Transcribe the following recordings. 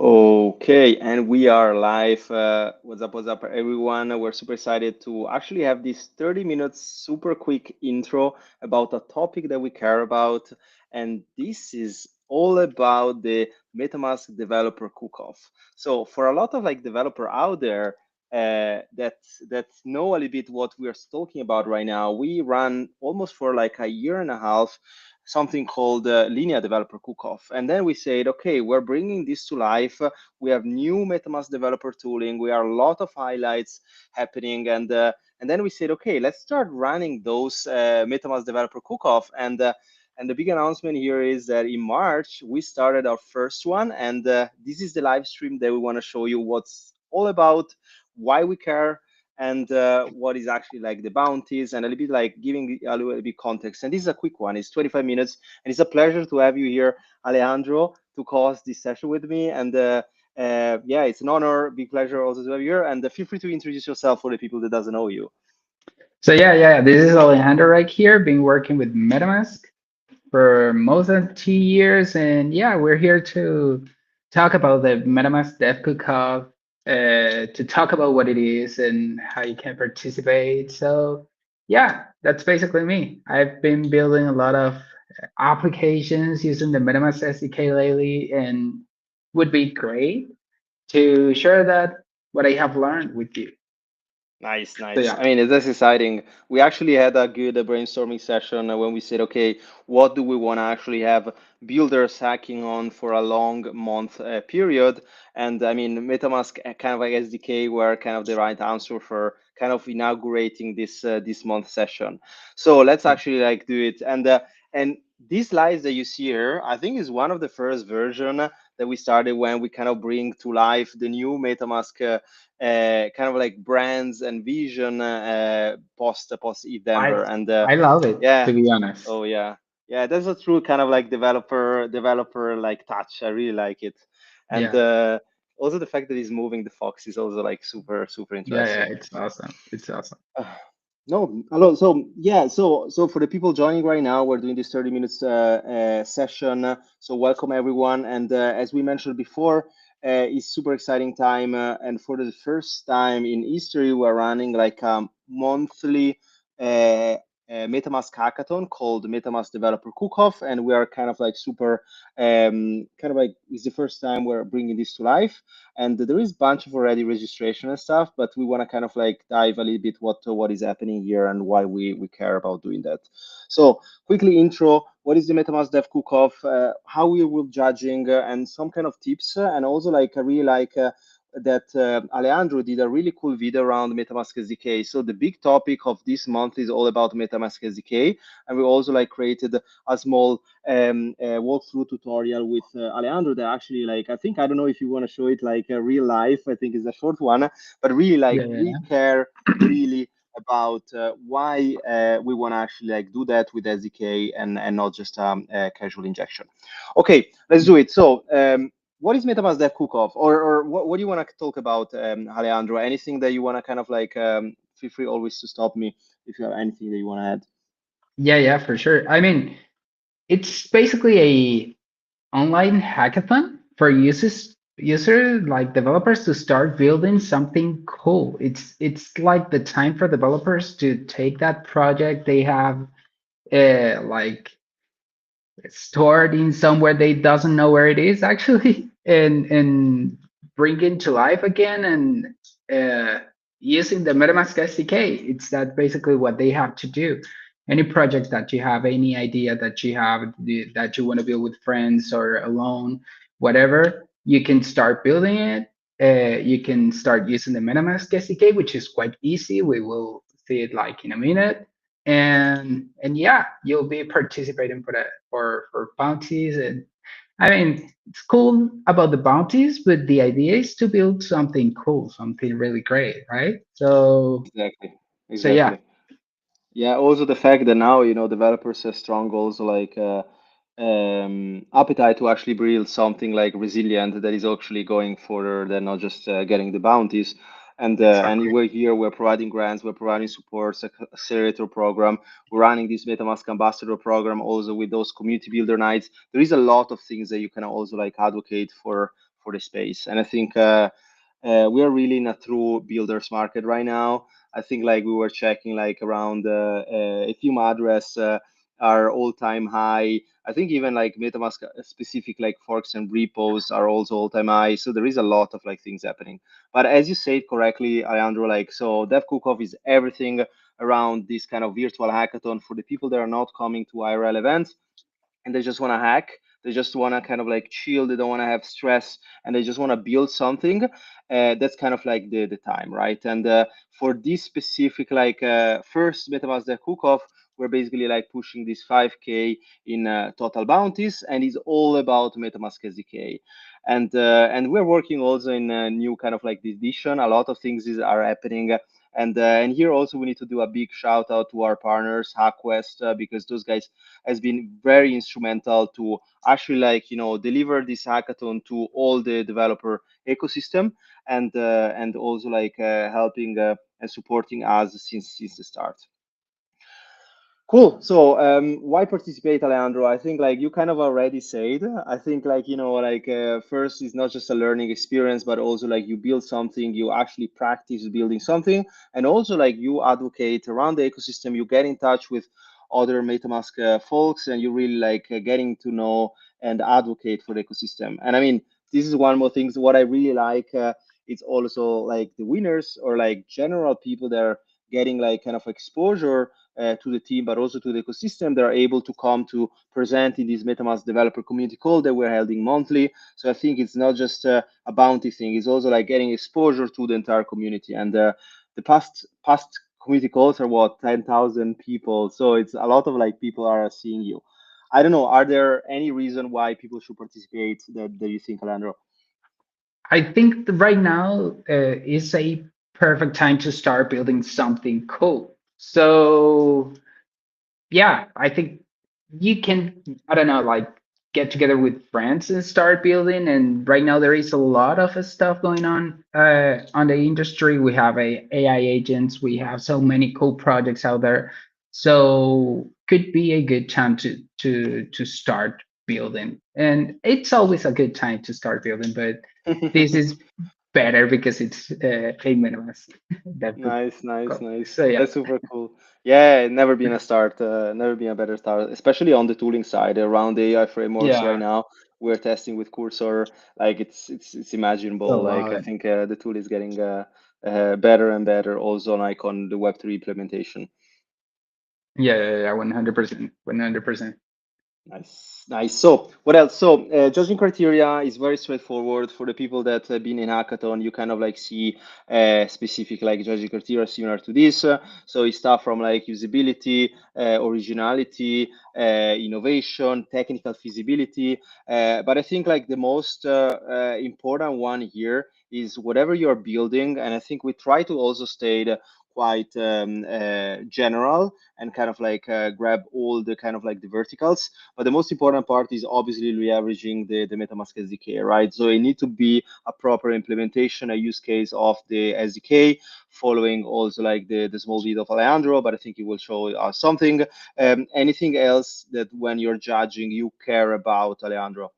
Okay, and we are live. What's up, everyone? We're super excited to actually have this 30 minutes super quick intro about a topic that we care about. And this is all about the MetaMask Developer Cook-Off. So for a lot of like developer out there that know a little bit what we are talking about right now, we run almost for like a year and a half something called Linear Developer Cook-Off. And then we said, okay, we're bringing this to life. We have new MetaMask developer tooling. We are a lot of highlights happening. And then we said, okay, let's start running those MetaMask developer Cook-Off. And the big announcement here is that in March, we started our first one. And this is the live stream that we want to show you what's all about, why we care, and what is actually like the bounties and a little bit like giving a little bit context. And this is a quick one. It's 25 minutes, and it's a pleasure to have you here, Alejandro, to co-host this session with me. And yeah, it's an honor, big pleasure also to have you here. And feel free to introduce yourself for the people that doesn't know you. So yeah, this is Alejandro right here, been working with MetaMask for most of 2 years, and yeah, we're here to talk about the MetaMask Dev Cook-Off, to talk about what it is and how you can participate. So yeah, that's basically me. I've been building a lot of applications using the MetaMask SDK lately, and would be great to share that what I have learned with you. Nice, So nice. yeah. I mean, that's exciting. We actually had a good brainstorming session when we said, okay, what do we want to actually have builders hacking on for a long month period? And I mean, MetaMask kind of like SDK were kind of the right answer for kind of inaugurating this month session. So let's actually like do it. And these slides that you see here, I think is one of the first version that we started when we kind of bring to life the new MetaMask. Kind of like brands and vision post Eve Denver. I And I love it, yeah, to be honest. oh yeah, yeah, that's a true kind of like developer like touch. I really like it. And Yeah, also the fact that he's moving the fox is also like super yeah, interesting. it's awesome. It's awesome. Uh, No, hello. So yeah, so for the people joining right now, we're doing this 30 minutes session. So welcome everyone. And as we mentioned before, it's super exciting time. And for the first time in history, we're running like a monthly uh, MetaMask hackathon called MetaMask Developer Cook-Off, and we are kind of like super kind of like it's the first time we're bringing this to life. And there is a bunch of already registration and stuff, but we want to kind of like dive a little bit what is happening here and why we care about doing that. So quickly intro, what is the MetaMask Dev Cook-Off, how we will judging, and some kind of tips, and also like I really like that Alejandro did a really cool video around MetaMask SDK. So the big topic of this month is all about MetaMask SDK, and we also like created a small walkthrough tutorial with Alejandro that actually like I don't know if you want to show it like real life. I think it's a short one, but really like Yeah, we yeah, care really about why we want to actually like do that with SDK and not just a casual injection. Okay, let's do yeah. it. So what is MetaMask Dev Cook-Off, or what do you want to talk about, Alejandro? Anything that you want to kind of like feel free always to stop me if you have anything that you want to add. Yeah, for sure. I mean, it's basically a online hackathon for user like developers to start building something cool. It's like the time for developers to take that project they have like stored in somewhere they doesn't know where it is actually and bring it to life again and using the MetaMask SDK. It's that basically what they have to do. Any project that you have, any idea that you have that you want to build with friends or alone, whatever, you can start building it. You can start using the MetaMask SDK, which is quite easy. We will see it like in a minute, and yeah, you'll be participating for that for bounties. And I mean, it's cool about the bounties, but the idea is to build something cool, something really great, right? Exactly, So yeah. exactly. Yeah, also the fact that now, developers have strong goals like appetite to actually build something like resilient that is actually going further than not just getting the bounties. And Exactly. we're here, we're providing grants, we're providing supports, accelerator program, we're running this MetaMask ambassador program also with those community builder nights. There is a lot of things that you can also like advocate for the space. And I think we are really in a true builders market right now. I think like we were checking like around Ethereum address are all-time high. I think even like MetaMask specific like forks and repos are also all-time high. So there is a lot of like things happening. But as you said correctly, Alejandro, like so Dev Cook-Off is everything around this kind of virtual hackathon for the people that are not coming to IRL events and they just want to hack. They just want to kind of like chill. They don't want to have stress, and they just want to build something. That's kind of like the time, right? And for this specific like first MetaMask Dev Cook-Off, we're basically like pushing this 5K in total bounties, and it's all about MetaMask SDK. And we're working also in a new kind of like this edition. A lot of things are happening. And here also we need to do a big shout out to our partners, HackQuest, because those guys has been very instrumental to actually like deliver this hackathon to all the developer ecosystem and also like helping and supporting us since the start. Cool. So, why participate, Alejandro? I think like you kind of already said. I think like like first is not just a learning experience, but also like you build something, you actually practice building something, and also like you advocate around the ecosystem. You get in touch with other MetaMask folks, and you really like getting to know and advocate for the ecosystem. And I mean, this is one more thing. What I really like, it's also like the winners or like general people that are getting like kind of exposure to the team, but also to the ecosystem. They are able to come to present in this MetaMask developer community call that we're holding monthly. So I think it's not just a bounty thing; it's also like getting exposure to the entire community. And the past community calls are what 10,000 people, so it's a lot of like people are seeing you. I don't know. Are there any reason why people should participate that you think, Alejandro? I think right now is a perfect time to start building something cool. So yeah, I think you can, I don't know, like get together with friends and start building. And right now there is a lot of stuff going on the industry. We have AI agents, we have so many cool projects out there. So could be a good time to start building. And it's always a good time to start building, but this is better because it's a minimalist that book. Nice, nice, nice. So yeah. That's super cool. Yeah, never been a start, never been a better start, especially on the tooling side around the AI frameworks right Yeah. now. We're testing with Cursor, like it's So imaginable. Like I love think the tool is getting better and better also like on the Web3 implementation. Yeah, yeah, yeah, 100%, 100%. Nice, nice. So, what else? So, judging criteria is very straightforward for the people that have been in hackathon. You kind of like see specific like judging criteria similar to this. So, it's stuff from like usability, originality, innovation, technical feasibility. But I think like the most important one here is whatever you're building, and I think we try to also state quite general and kind of like grab all the kind of like the verticals, but the most important part is obviously leveraging the MetaMask SDK, right? So it need to be a proper implementation, a use case of the SDK, following also like the small video of Alejandro, but I think it will show us something. Anything else that when you're judging, you care about, Alejandro?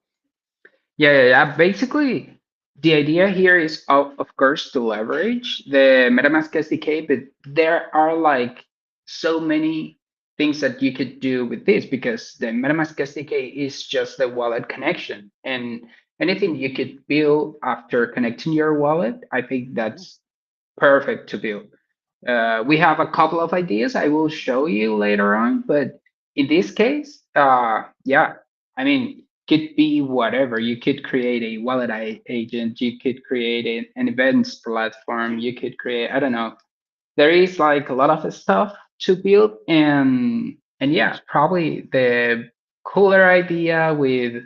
Yeah, yeah, yeah. Basically, the idea here is, of course, to leverage the MetaMask SDK, but there are like so many things that you could do with this because the MetaMask SDK is just the wallet connection. And anything you could build after connecting your wallet, I think that's perfect to build. We have a couple of ideas I will show you later on, but in this case, yeah, I mean, could be whatever. You could create a wallet agent, you could create an events platform, you could create, I don't know. There is like a lot of stuff to build, and yeah, probably the cooler idea with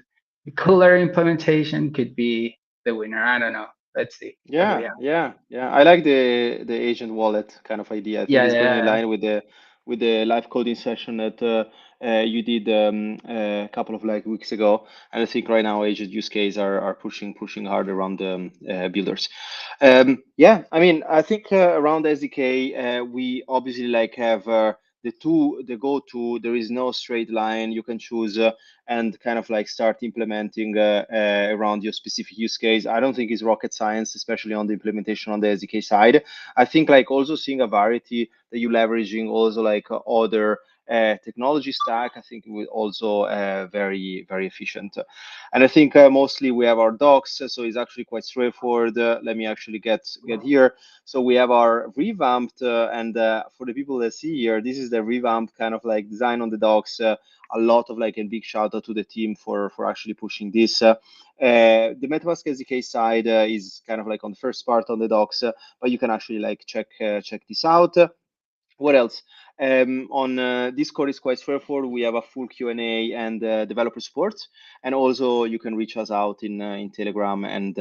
cooler implementation could be the winner. I don't know. Let's see what do we Yeah, have. yeah, yeah. I like the agent wallet kind of idea. I think Yeah, it's going in yeah, line with the live coding session that you did a couple of like weeks ago. And I think right now agent use case are pushing hard around the builders. Yeah, I mean, I think around SDK we obviously like have the go-to. There is no straight line you can choose, and kind of like start implementing around your specific use case. I don't think it's rocket science, especially on the implementation on the SDK side. I think like also seeing a variety that you leveraging also like other technology stack, I think will also very very efficient. And I think mostly we have our docs, so it's actually quite straightforward. Let me actually get here. So we have our revamped, and for the people that see here, this is the revamped kind of like design on the docs. A lot of like a big shout out to the team for actually pushing this. The MetaMask SDK side is kind of like on the first part on the docs, but you can actually like check this out. What else? On Discord is quite straightforward. We have a full Q&A and developer support, and also you can reach us out in Telegram and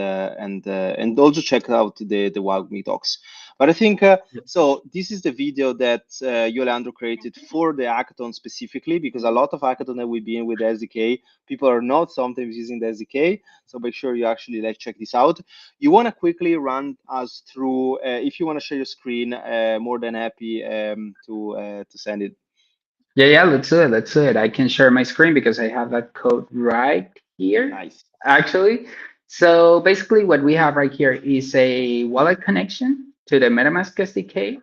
also check out the Wild Me docs. But I think so. This is the video that Yolando created for the hackathon specifically, because a lot of hackathon that we've been with the SDK, people are not sometimes using the SDK. So make sure you actually like check this out. You want to quickly run us through, if you want to share your screen, more than happy to send it. Yeah, let's do it. Let's do it. I can share my screen because I have that code right here, Nice. actually. So basically, what we have right here is a wallet connection to the MetaMask SDK.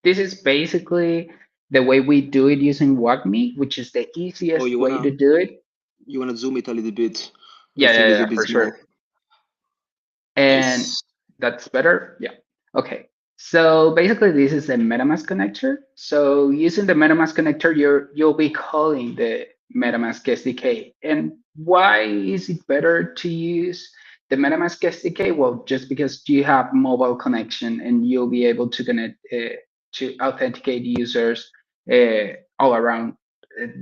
This is basically the way we do it using WalkMe, which is the Oh, easiest way to do it. you wanna zoom it a little bit? I Yeah, think it's a bit for small. sure. And Nice. that's better. Yeah. Okay. So basically, this is a MetaMask connector. So using the MetaMask connector, you'll be calling the MetaMask SDK. And why is it better to use the MetaMask SDK? Well, just because you have mobile connection and you'll be able to connect to authenticate users all around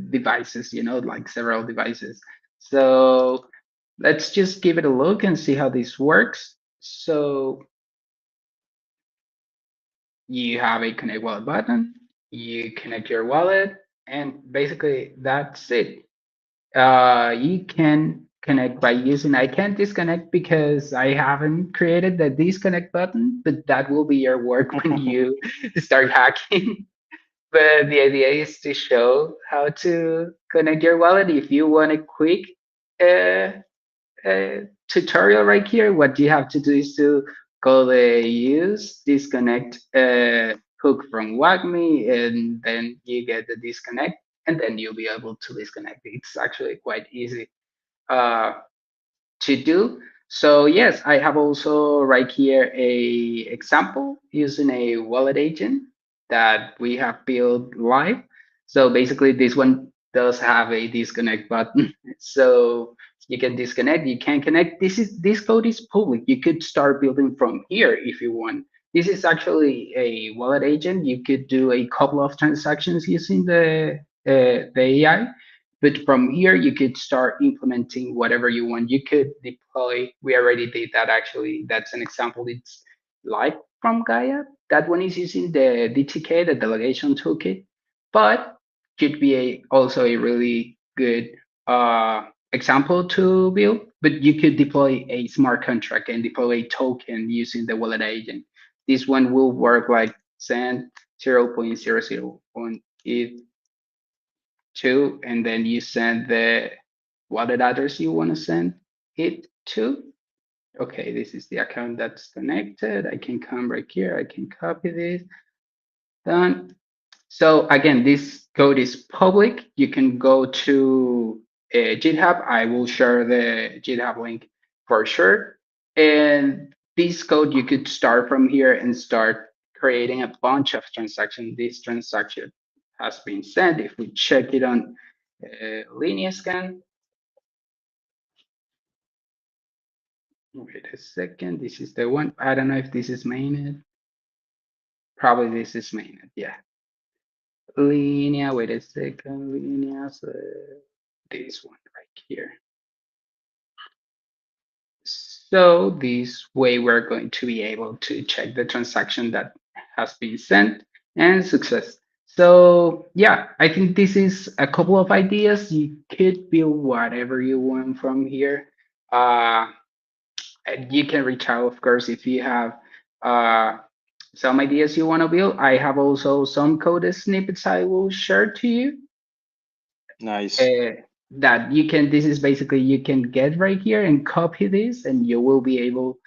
devices. Like several devices. So let's just give it a look and see how this works. So you have a connect wallet button, you connect your wallet, and basically that's it. You can connect by using, I can't disconnect because I haven't created the disconnect button, but that will be your work when you start hacking. But the idea is to show how to connect your wallet. If you want a quick uh, tutorial right here, what you have to do is to call the use disconnect hook from WAGME, and then you get the disconnect, and then you'll be able to disconnect. It's actually quite easy. Uh, to do. So yes, I have also right here a example using a wallet agent that we have built live. So basically this one does have a disconnect button. So you can disconnect, you can connect. This code is public. You could start building from here if you want. This is actually a wallet agent. You could do a couple of transactions using the AI, but from here, you could start implementing whatever you want. You could deploy. We already did that actually. That's an example. It's live from Gaia. That one is using the DTK, the delegation toolkit, but could be also a really good example to build. But you could deploy a smart contract and deploy a token using the wallet agent. This one will work like send 0.001 ETH to, and then you send the wallet address you want to send it to. Okay, this is the account that's connected. I can come right here. I can copy this. Done. So again, this code is public. You can go to GitHub. I will share the GitHub link for sure. And this code, you could start from here and start creating a bunch of transactions. This transaction has been sent. If we check it on linear scan, wait a second. This is the one. I don't know if this is mainnet. Probably this is mainnet. Yeah. Linear, wait a second. Linear, so this one right here. So this way we're going to be able to check the transaction that has been sent and success. So yeah, I think this is a couple of ideas. You could build whatever you want from here. And you can reach out, of course, if you have uh, some ideas you want to build. I have also some code snippets I will share to you Nice. uh, that you can. This is basically you can get right here and copy this, and you will be able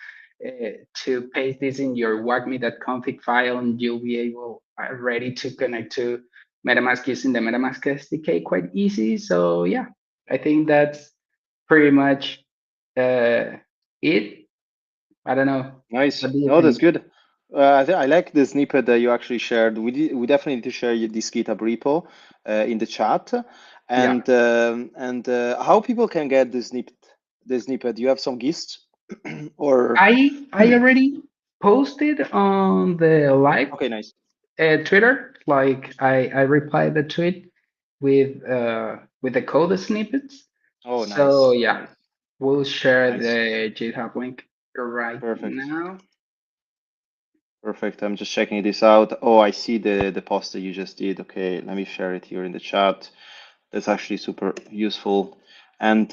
to paste this in your wacme.config file, and you'll be able ready to connect to MetaMask using the MetaMask SDK quite easy. So yeah, I think that's pretty much it. I don't know. Nice. What do you No, that's think? good. I like the snippet that you actually shared. We definitely need to share this GitHub repo in the chat, Yeah. and how people can get the snippet. The snippet. Do you have some gist or? I already posted on the live Okay, nice. Twitter. Like I replied the tweet with the code snippets. Oh, So nice, yeah, nice, we'll share nice. the GitHub link right Perfect. now. Perfect. I'm just checking this out. Oh, I see the post that you just did. Okay, let me share it here in the chat. That's actually super useful. And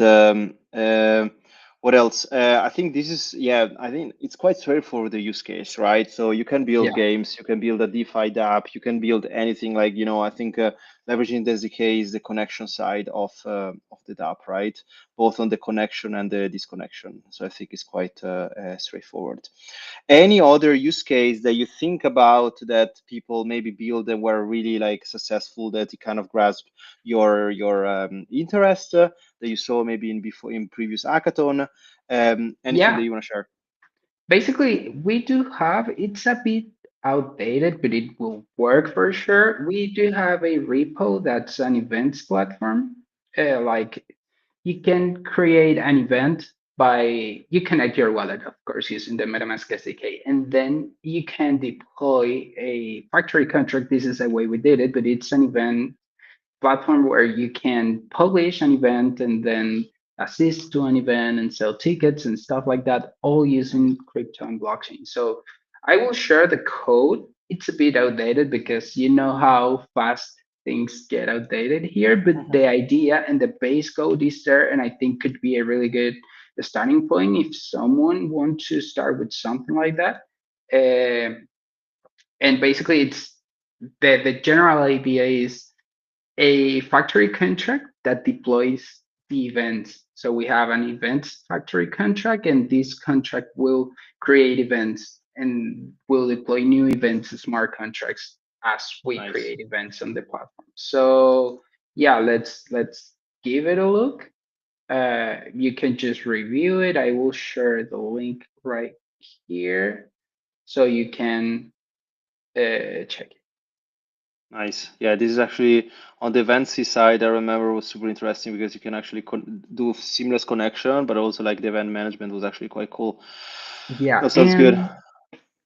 what else? I think this is, yeah, I think it's quite straightforward, the use case, right? So you can build Yeah, games, you can build a DeFi app, you can build anything like, I think leveraging the SDK is the connection side of the dApp, right? Both on the connection and the disconnection. So I think it's quite straightforward. Any other use case that you think about that people maybe build and were really like successful that you kind of grasp your interest that you saw maybe in previous hackathon? Anything that yeah. you want to share? Basically, we do have, it's a bit outdated, but it will work for sure. We do have a repo that's an events platform. Like you can create an event by, you connect your wallet, of course, using the MetaMask SDK, and then you can deploy a factory contract. This is the way we did it, but it's an event platform where you can publish an event and then assist to an event and sell tickets and stuff like that, all using Nice. crypto and blockchain. So I will share the code. It's a bit outdated because you know how fast things get outdated here, but the idea and the base code is there, and I think could be a really good starting point if someone wants to start with something like that. Um and basically, it's the general idea is a factory contract that deploys the events. So we have an events factory contract, and this contract will create events and will deploy new events, smart contracts, as we Nice. create events on the platform. So yeah, let's give it a look. You can just review it. I will share the link right here so you can check it. Nice. Yeah, this is actually on the Eventsy side. I remember was super interesting because you can actually do seamless connection, but also like the event management was actually quite cool. Yeah, That sounds good. and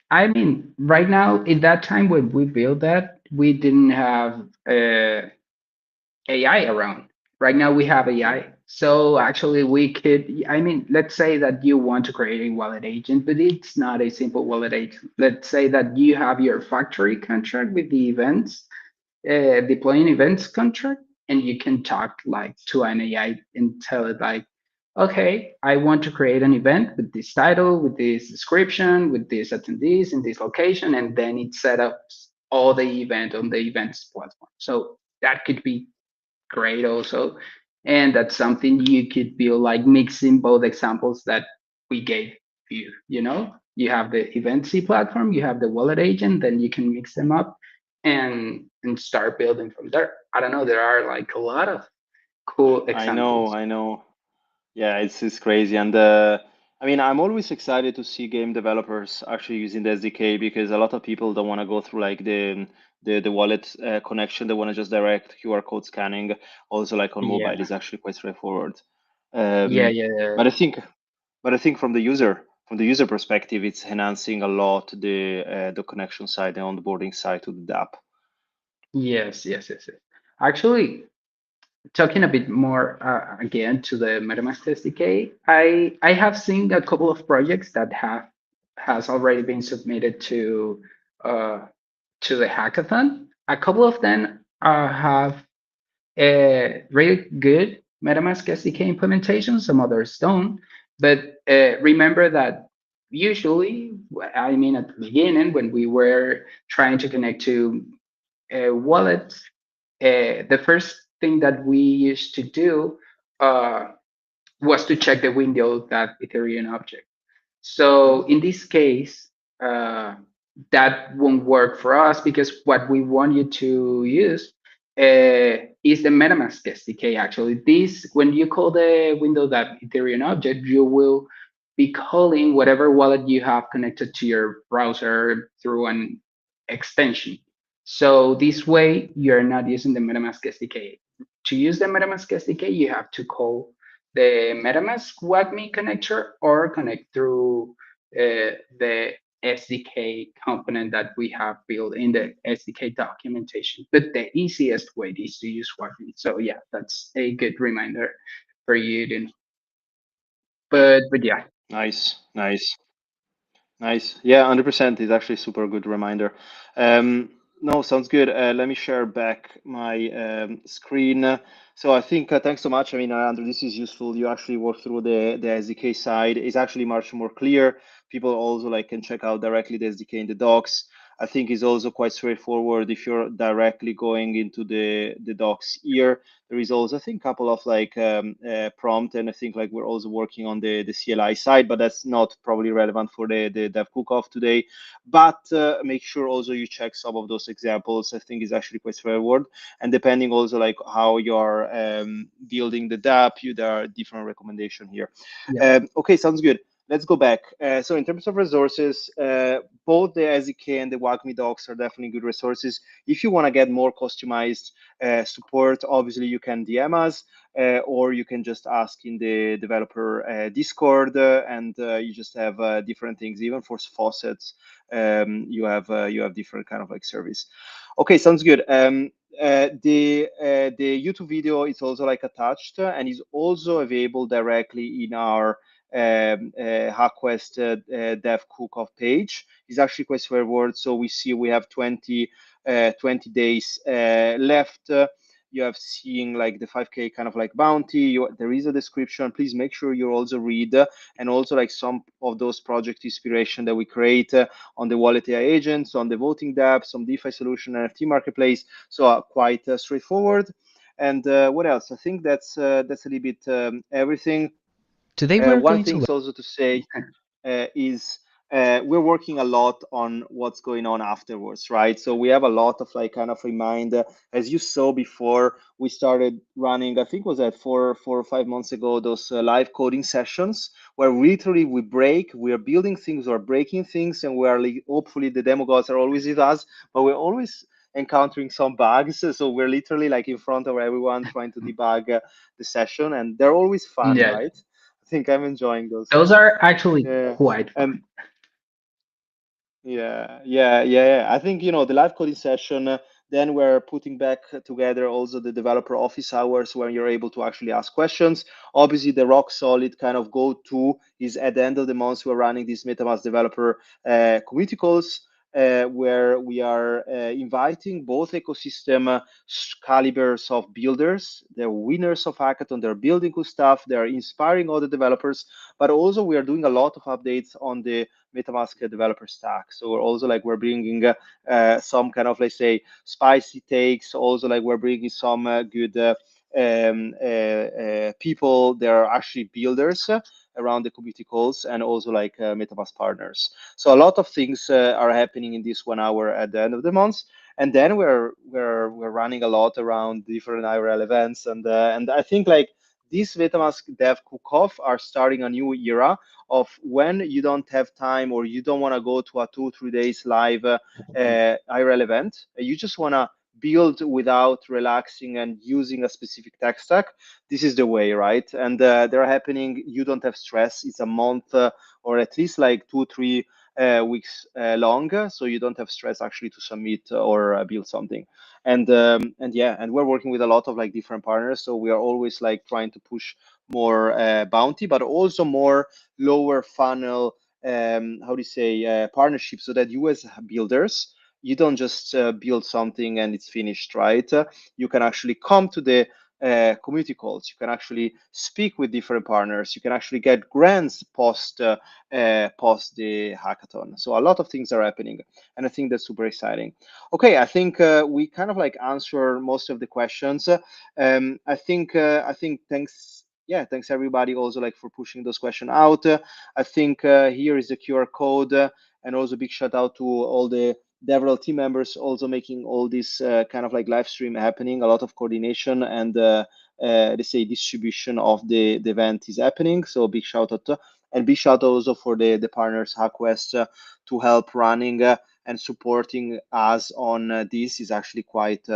I mean, right now, in that time when we built that, we didn't have AI around. Right now, we have AI. So actually, we could, I mean, let's say that you want to create a wallet agent, but it's not a simple wallet agent. Let's say that you have your factory contract with the events, deploying events contract, and you can talk like to an AI and tell it like, okay, I want to create an event with this title, with this description, with these attendees in this location, and then it set up all the event on the events platform. So that could be great also. And that's something you could build like mixing both examples that we gave you. You know, you have the event C platform, you have the wallet agent, then you can mix them up and start building from there. I don't know, there are like a lot of cool I know, examples. I know. Yeah, it's crazy, and I mean, I'm always excited to see game developers actually using the SDK because a lot of people don't want to go through like the wallet connection. They want to just direct QR code scanning. Also, like on mobile, Yeah. is actually quite straightforward. Yeah, Um, yeah, but I think, but I think from the user perspective, it's enhancing a lot the connection side and onboarding side to the app. yes, yes, yes, yes. Actually, talking a bit more again to the MetaMask SDK, I have seen a couple of projects that have has already been submitted uh, to the hackathon. A couple of them have a really good MetaMask SDK implementation. Some others don't. But remember that usually, I mean, at the beginning, when we were trying to connect to wallets, the first thing that we used to do uh, was to check the window that Ethereum object. So in this case, uh, that won't work for us because what we want you to use is the MetaMask SDK. Actually, this when you call the window that Ethereum object, you will be calling whatever wallet you have connected to your browser through an extension. So this way, you're not using the MetaMask SDK. To use the MetaMask SDK, you have to call the MetaMask WAGMI connector or connect through the SDK component that we have built in the SDK documentation. But the easiest way is to use WAGMI. So yeah, that's a good reminder for you to. But yeah, Nice, nice. Nice. Yeah, 100% is actually a super good reminder. No, sounds good. Let me share back my screen. So I think thanks so much. I mean, Andrew, this is useful. You actually work through the SDK side. It's actually much more clear. People also like can check out directly the SDK in the docs. I think it's also quite straightforward if you're directly going into the docs here. There is also, I think, a couple of like prompt, and I think like we're also working on the CLI side, but that's not probably relevant for the Dev Cook-Off today. But make sure also you check some of those examples. I think is actually quite straightforward, and depending also like how you're building the dApp, there are different recommendation here. yeah, Okay, sounds good. Let's go back. So in terms of resources, both the SDK and the WAGMI docs are definitely good resources. If you want to get more customized support, obviously you can DM us, or you can just ask in the developer Discord, and you just have different things. Even for faucets, you have different kind of like service. Okay, sounds good. The YouTube video is also like attached, and is also available directly in our HackQuest Dev Cook-Off page. Is actually quite straightforward. So we see we have 20 days left. You have seen like the 5K kind of like bounty. There is a description. Please make sure you also read, and also like some of those project inspiration that we create on the Wallet AI agents, on the voting dApp, some DeFi solution, NFT marketplace. So quite straightforward. And what else? I think that's a little bit everything. Today we're One going to thing learn. also to say is we're working a lot on what's going on afterwards, right? So we have a lot of like kind of reminder. As you saw before, we started running, I think was that 4 or 5 months ago, those live coding sessions where literally we are building things or breaking things, and we are like, hopefully the demo gods are always with us, but we're always encountering some bugs. So we're literally like in front of everyone trying to debug the session, and they're always fun, yeah, right? I think I'm enjoying those. those are actually Yeah. quite And fun. yeah. I think, the live coding session, then we're putting back together also the developer office hours where you're able to actually ask questions. Obviously, the rock solid kind of go-to is at the end of the month, we're running these MetaMask developer community calls. Where we are inviting both ecosystem calibers of builders, they're winners of hackathon, they're building cool stuff, they're inspiring other developers, but also we are doing a lot of updates on the MetaMask developer stack. So we're bringing some kind of, let's say, spicy takes. Also, like we're bringing some good people. They are actually builders around the community calls, and also like MetaMask partners. So a lot of things are happening in this 1 hour at the end of the month. And then we're running a lot around different IRL events, and I think like these MetaMask Dev Cook-Off are starting a new era of when you don't have time or you don't want to go to a 2 3 days live IRL event. You just want to build without relaxing and using a specific tech stack. This is the way, right? And they're happening. You don't have stress. It's a month or at least like 2 3 weeks long, so you don't have stress actually to submit or build something. And yeah, and we're working with a lot of like different partners, so we are always like trying to push more bounty, but also more lower funnel, how do you say, partnerships, so that you as builders, you don't just build something and it's finished, right? You can actually come to the community calls. You can actually speak with different partners. You can actually get grants post the hackathon. So a lot of things are happening, and I think that's super exciting. Okay, I think we kind of like answer most of the questions. I think thanks. Yeah, thanks everybody also like for pushing those questions out. I think here is the QR code, and also big shout out to all the DevRel team members also making all this kind of like live stream happening. A lot of coordination and let's say distribution of the event is happening. So big shout out and big shout out also for the partners HackWest to help running and supporting us on this is actually quite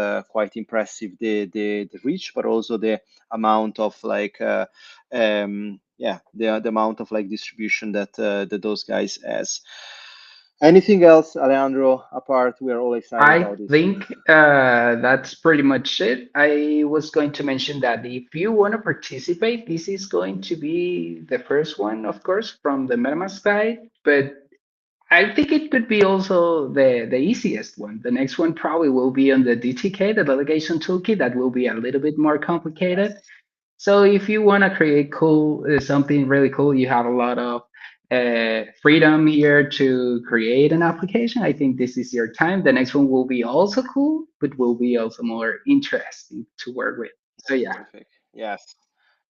impressive. The reach, but also the amount of like yeah, the amount of like distribution that those guys has. Anything else, Alejandro? Apart, we are all excited I about this. think that's pretty much it. I was going to mention that if you want to participate, this is going to be the first one, of course, from the MetaMask side, but I think it could be also the easiest one. The next one probably will be on the DTK, the delegation toolkit, that will be a little bit more complicated. Yes. So if you want to create cool something really cool, you have a lot of freedom here to create an application. I think this is your time. The next one will be also cool, but will be also more interesting to work with. So That's yeah, perfect. Yes.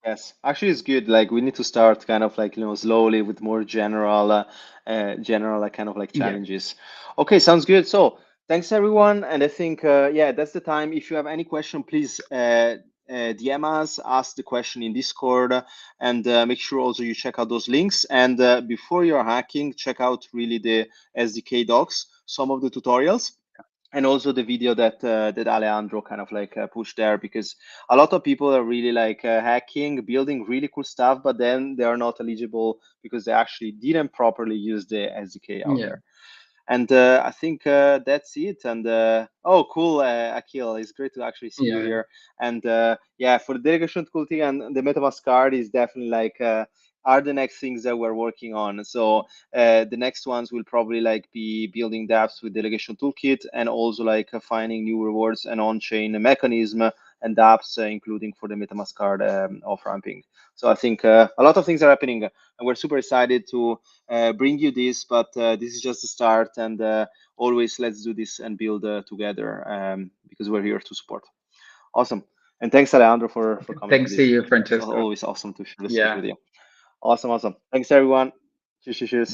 Yes, actually, it's good. Like we need to start kind of like slowly with more general kind of like yeah, challenges. Okay, sounds good. So thanks everyone, and I think yeah, that's the time. If you have any question, please DM us, ask the question in Discord, and make sure also you check out those links. And before you're hacking, check out really the SDK docs, some of the tutorials, and also the video that Alejandro kind of like pushed there, because a lot of people are really like hacking, building really cool stuff, but then they are not eligible because they actually didn't properly use the SDK out yeah, there. And I think that's it. And oh, cool, Akil, it's great to actually see you yeah. here. And yeah, for the delegation toolkit and the MetaMask card is definitely like are the next things that we're working on. So the next ones will probably like be building dApps with delegation toolkit, and also like finding new rewards and on-chain mechanism and dApps, including for the MetaMask card off ramping. So I think a lot of things are happening, and we're super excited to bring you this, but this is just the start, and always let's do this and build together, because we're here to support. Awesome. And thanks, Alejandro, for coming to Thanks to this. you, It's Francesco. always awesome to share the stage Yeah. with you. Awesome, awesome. Thanks, everyone. Cheers, cheers, Bye cheers.